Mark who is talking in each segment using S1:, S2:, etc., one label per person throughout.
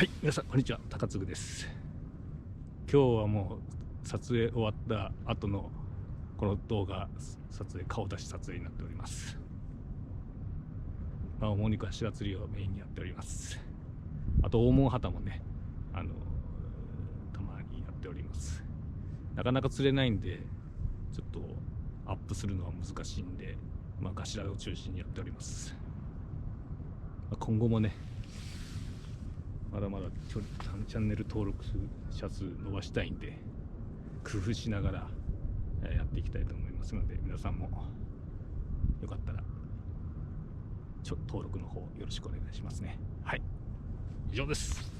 S1: はい、皆さんこんにちは、高嗣です。今日はもう撮影終わった後のこの動画撮影、顔出し撮影になっております。主には白釣りをメインにやっております。あと大門旗もね、たまにやっております。なかなか釣れないんで、ちょっとアップするのは難しいんで、ガシラを中心にやっております。今後もね、まだまだチャンネル登録者数伸ばしたいんで、工夫しながらやっていきたいと思いますので、皆さんもよかったら登録の方よろしくお願いしますね。はい、以上です。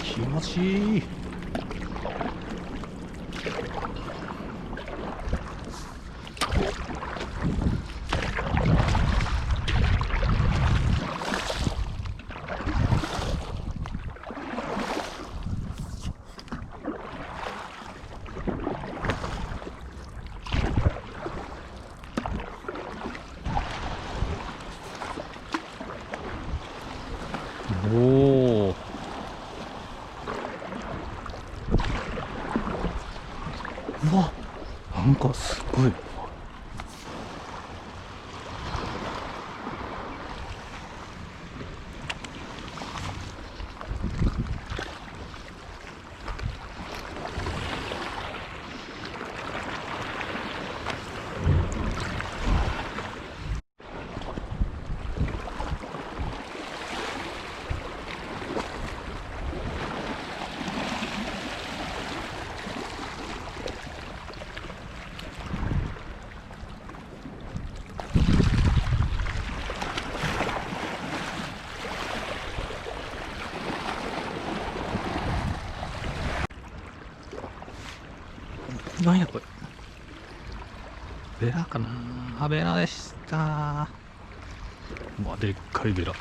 S1: 気持ちいい。おー、うわ、なんかすごい。なんやこれ、ベラかなあ。ベラでした。でっかいベラ。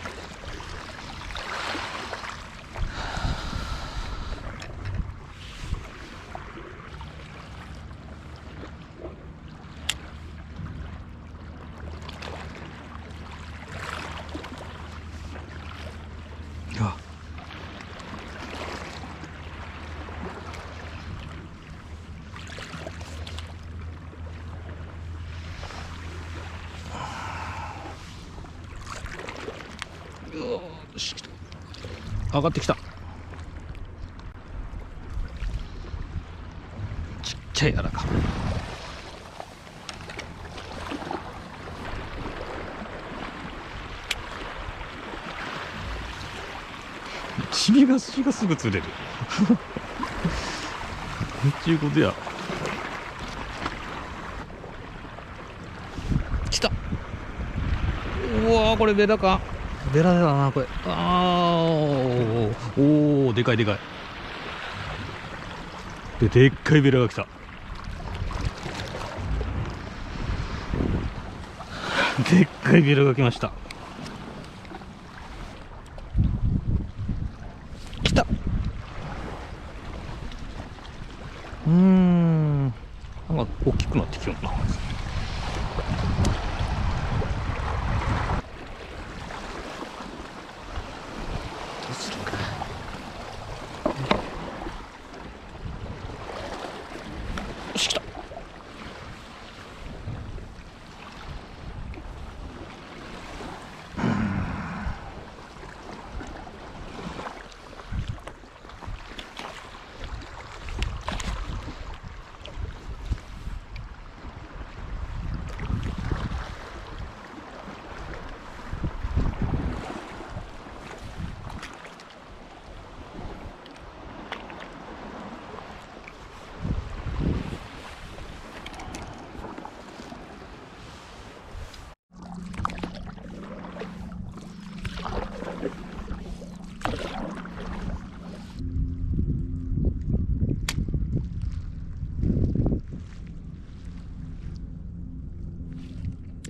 S1: あ、し、上がってきた。ちっちゃいやらか。チビがすぐ釣れる。ちゅうことや。来た。うわー、これベラか。ベラだなこれ。おお、でかいでかい。でっかいベラが来た。でっかいベラが来ました。来た。なんか大きくなってきような。どうするか。よし、来た。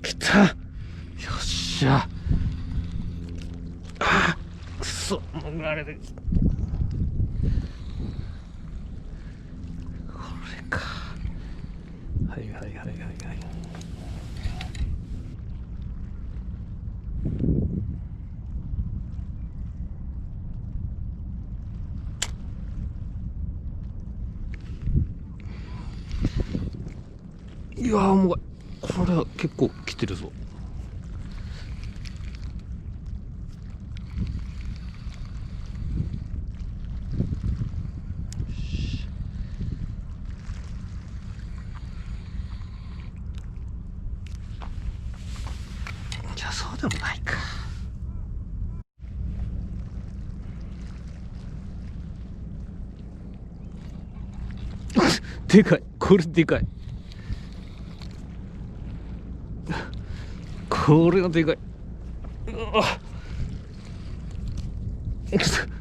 S1: 来た。よっしゃ。くそ、潜られる。これか。はいはいはいはいはい。いやー、もうこれは結構来てるぞ。じゃあそうでもないか。でかい、これでかい。これがでかい。うわ、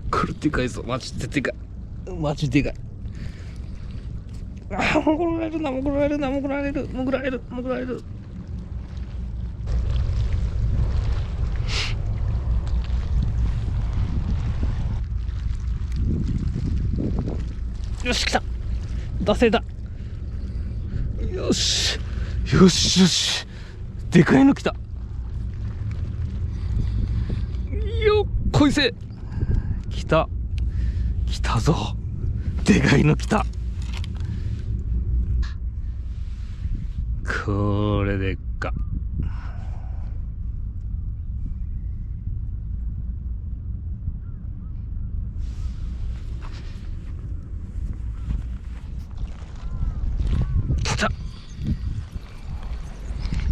S1: これでかいぞ。マジででかい。マジでかい。潜られるな、潜られるな、潜られる、潜られる、潜られる。よし、来た。出せた。よし。よしよし。でかいの来た。よっこいせ。来た。来たぞ。でかいの来た。これでっか。来た。よ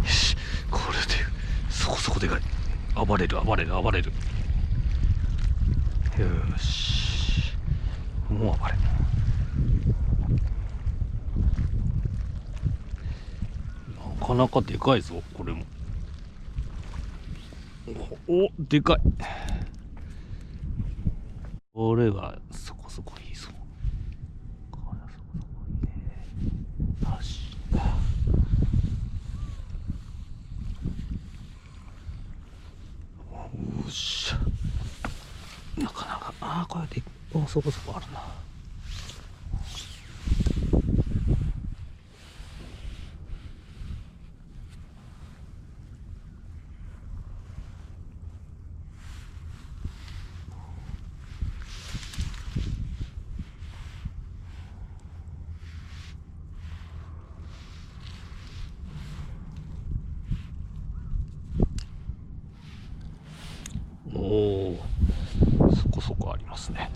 S1: し、これでそこそこでかい。暴れる暴れる暴れる。よし、もう暴れる。なかなかでかいぞこれも。お、でかい。これはそこそこいいぞ。これはそこそこいいね。よし。よっしゃ。なかなか、これでそこそこあるな。おお。そこそこありますね。